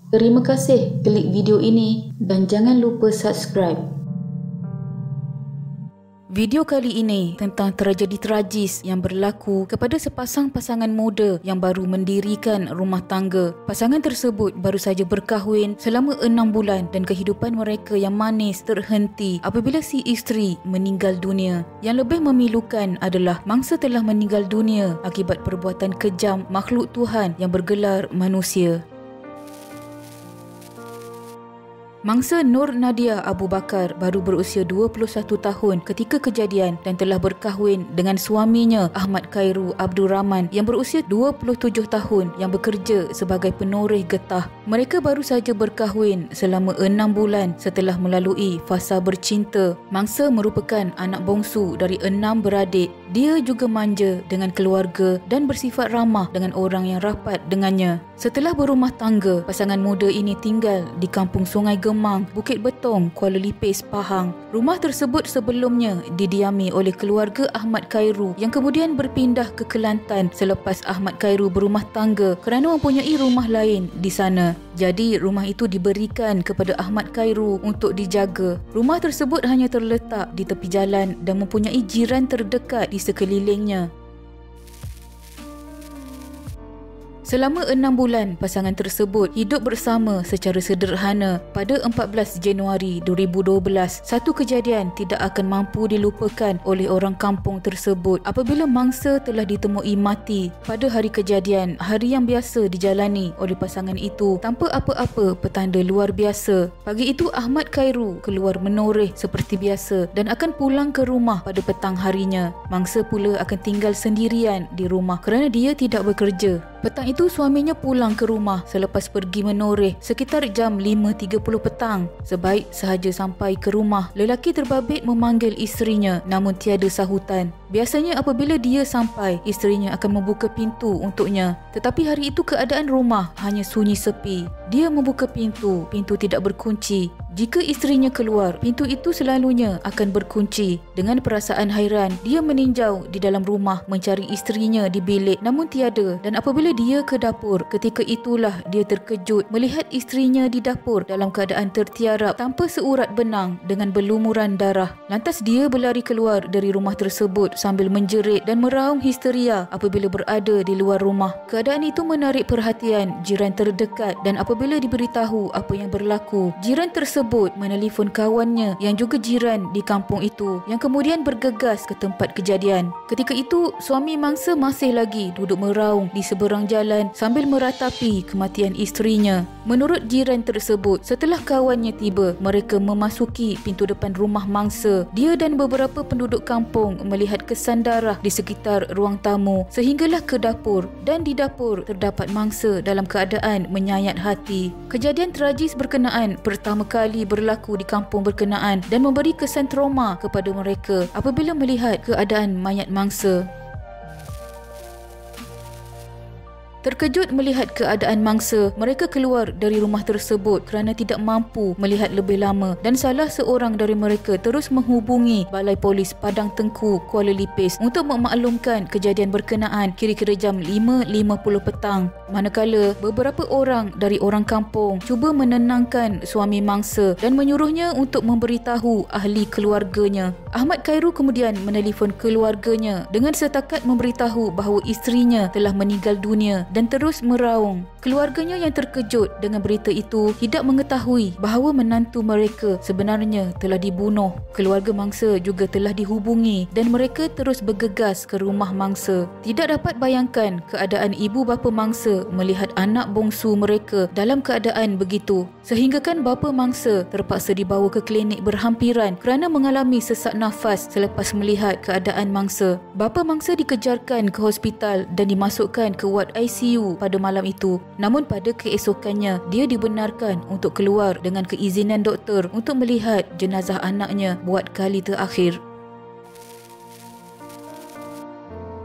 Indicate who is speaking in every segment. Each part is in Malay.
Speaker 1: Terima kasih klik video ini dan jangan lupa subscribe.
Speaker 2: Video kali ini tentang tragedi tragis yang berlaku kepada sepasang pasangan muda yang baru mendirikan rumah tangga. Pasangan tersebut baru saja berkahwin selama 6 bulan dan kehidupan mereka yang manis terhenti apabila si isteri meninggal dunia. Yang lebih memilukan adalah mangsa telah meninggal dunia akibat perbuatan kejam makhluk Tuhan yang bergelar manusia. Mangsa Nur Nadia Abu Bakar baru berusia 21 tahun ketika kejadian dan telah berkahwin dengan suaminya Ahmad Khairu Abdul Rahman yang berusia 27 tahun yang bekerja sebagai penoreh getah. Mereka baru saja berkahwin selama 6 bulan setelah melalui fasa bercinta. Mangsa merupakan anak bongsu dari 6 beradik. Dia juga manja dengan keluarga dan bersifat ramah dengan orang yang rapat dengannya. Setelah berumah tangga, pasangan muda ini tinggal di kampung Sungai Gemang, Bukit Betong, Kuala Lipis, Pahang. Rumah tersebut sebelumnya didiami oleh keluarga Ahmad Khairu yang kemudian berpindah ke Kelantan selepas Ahmad Khairu berumah tangga kerana mempunyai rumah lain di sana. Jadi rumah itu diberikan kepada Ahmad Khairu untuk dijaga. Rumah tersebut hanya terletak di tepi jalan dan mempunyai jiran terdekat di sekelilingnya. Selama 6 bulan, pasangan tersebut hidup bersama secara sederhana. Pada 14 Januari 2012, satu kejadian tidak akan mampu dilupakan oleh orang kampung tersebut apabila mangsa telah ditemui mati. Pada hari kejadian, hari yang biasa dijalani oleh pasangan itu tanpa apa-apa petanda luar biasa. Pagi itu Ahmad Khairu keluar menoreh seperti biasa dan akan pulang ke rumah pada petang harinya. Mangsa pula akan tinggal sendirian di rumah kerana dia tidak bekerja. Petang itu suaminya pulang ke rumah selepas pergi menoreh sekitar jam 5.30 petang. Sebaik sahaja sampai ke rumah, lelaki terbabit memanggil isterinya namun tiada sahutan. Biasanya apabila dia sampai, isterinya akan membuka pintu untuknya. Tetapi hari itu keadaan rumah hanya sunyi sepi. Dia membuka pintu, pintu tidak berkunci. Jika isterinya keluar, pintu itu selalunya akan berkunci. Dengan perasaan hairan, dia meninjau di dalam rumah mencari isterinya di bilik namun tiada. Dan apabila dia ke dapur, ketika itulah dia terkejut melihat isterinya di dapur dalam keadaan tertiarap tanpa seurat benang dengan berlumuran darah. Lantas dia berlari keluar dari rumah tersebut sambil menjerit dan meraung histeria apabila berada di luar rumah. Keadaan itu menarik perhatian jiran terdekat dan apabila diberitahu apa yang berlaku, jiran tersebut menelefon kawannya yang juga jiran di kampung itu yang kemudian bergegas ke tempat kejadian. Ketika itu, suami mangsa masih lagi duduk meraung di seberang jalan sambil meratapi kematian isterinya. Menurut jiran tersebut, setelah kawannya tiba, mereka memasuki pintu depan rumah mangsa. Dia dan beberapa penduduk kampung melihat kesan darah di sekitar ruang tamu sehinggalah ke dapur dan di dapur terdapat mangsa dalam keadaan menyayat hati. Kejadian tragis berkenaan pertama kali berlaku di kampung berkenaan dan memberi kesan trauma kepada mereka apabila melihat keadaan mayat mangsa. Terkejut melihat keadaan mangsa, mereka keluar dari rumah tersebut kerana tidak mampu melihat lebih lama dan salah seorang dari mereka terus menghubungi Balai Polis Padang Tengku, Kuala Lipis untuk memaklumkan kejadian berkenaan kira-kira jam 5.50 petang. Manakala beberapa orang dari orang kampung cuba menenangkan suami mangsa dan menyuruhnya untuk memberitahu ahli keluarganya. Ahmad Khairu kemudian menelefon keluarganya dengan setakat memberitahu bahawa isterinya telah meninggal dunia dan terus meraung. Keluarganya yang terkejut dengan berita itu tidak mengetahui bahawa menantu mereka sebenarnya telah dibunuh. Keluarga mangsa juga telah dihubungi dan mereka terus bergegas ke rumah mangsa. Tidak dapat bayangkan keadaan ibu bapa mangsa melihat anak bongsu mereka dalam keadaan begitu. Sehinggakan bapa mangsa terpaksa dibawa ke klinik berhampiran kerana mengalami sesak nafas selepas melihat keadaan mangsa. Bapa mangsa dikejarkan ke hospital dan dimasukkan ke wad ICU pada malam itu. Namun pada keesokannya, dia dibenarkan untuk keluar dengan keizinan doktor untuk melihat jenazah anaknya buat kali terakhir.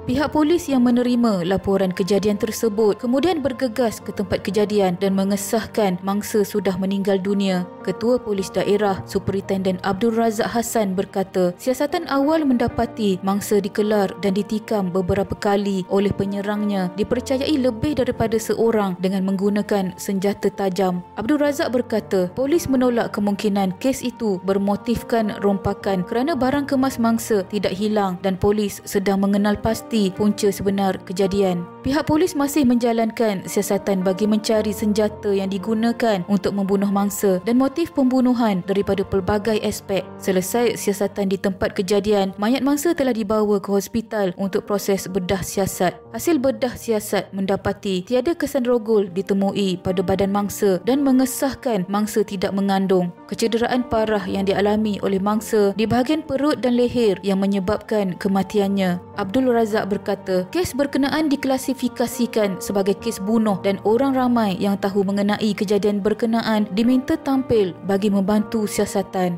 Speaker 2: Pihak polis yang menerima laporan kejadian tersebut kemudian bergegas ke tempat kejadian dan mengesahkan mangsa sudah meninggal dunia. Ketua Polis Daerah Superintenden Abdul Razak Hassan berkata, siasatan awal mendapati mangsa dikelar dan ditikam beberapa kali oleh penyerangnya dipercayai lebih daripada seorang dengan menggunakan senjata tajam. Abdul Razak berkata, polis menolak kemungkinan kes itu bermotifkan rompakan kerana barang kemas mangsa tidak hilang dan polis sedang mengenal pasti punca sebenar kejadian. Pihak polis masih menjalankan siasatan bagi mencari senjata yang digunakan untuk membunuh mangsa dan motif pembunuhan daripada pelbagai aspek. Selesai siasatan di tempat kejadian, mayat mangsa telah dibawa ke hospital untuk proses bedah siasat. Hasil bedah siasat mendapati tiada kesan rogol ditemui pada badan mangsa dan mengesahkan mangsa tidak mengandung. Kecederaan parah yang dialami oleh mangsa di bahagian perut dan leher yang menyebabkan kematiannya. Abdul Razak berkata, kes berkenaan diklasifikasikan sebagai kes bunuh dan orang ramai yang tahu mengenai kejadian berkenaan diminta tampil bagi membantu siasatan.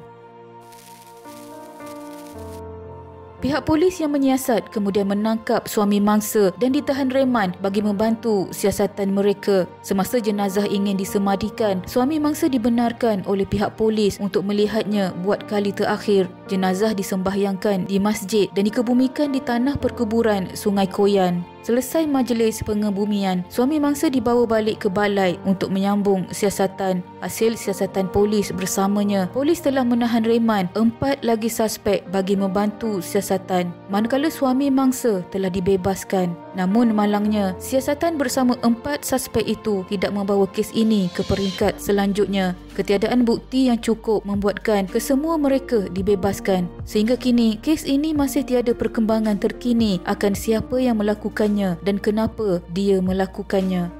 Speaker 2: Pihak polis yang menyiasat kemudian menangkap suami mangsa dan ditahan reman bagi membantu siasatan mereka. Semasa jenazah ingin disemadikan, suami mangsa dibenarkan oleh pihak polis untuk melihatnya buat kali terakhir. Jenazah disembahyangkan di masjid dan dikebumikan di tanah perkuburan Sungai Koyan. Selesai majlis pengebumian, suami mangsa dibawa balik ke balai untuk menyambung siasatan. Hasil siasatan polis bersamanya, polis telah menahan reman 4 lagi suspek bagi membantu siasatan, manakala suami mangsa telah dibebaskan. Namun malangnya, siasatan bersama 4 suspek itu tidak membawa kes ini ke peringkat selanjutnya. Ketiadaan bukti yang cukup membuatkan kesemua mereka dibebaskan. Sehingga kini, kes ini masih tiada perkembangan terkini akan siapa yang melakukannya dan kenapa dia melakukannya.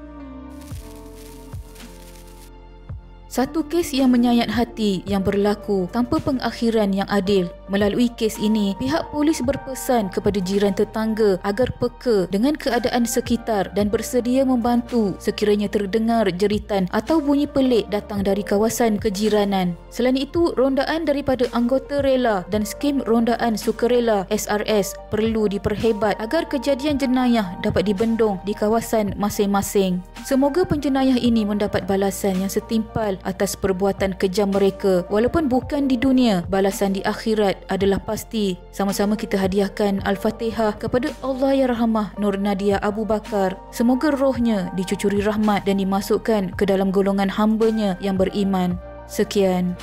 Speaker 2: Satu kes yang menyayat hati yang berlaku tanpa pengakhiran yang adil. Melalui kes ini, pihak polis berpesan kepada jiran tetangga agar peka dengan keadaan sekitar dan bersedia membantu sekiranya terdengar jeritan atau bunyi pelik datang dari kawasan kejiranan. Selain itu, rondaan daripada anggota rela dan skim rondaan sukarela SRS perlu diperhebat agar kejadian jenayah dapat dibendung di kawasan masing-masing. Semoga penjenayah ini mendapat balasan yang setimpal atas perbuatan kejam mereka. Walaupun bukan di dunia, balasan di akhirat adalah pasti. Sama-sama kita hadiahkan Al-Fatihah kepada Allahyarhamah Nur Nadia Abu Bakar. Semoga rohnya dicucuri rahmat dan dimasukkan ke dalam golongan hamba-Nya yang beriman. Sekian.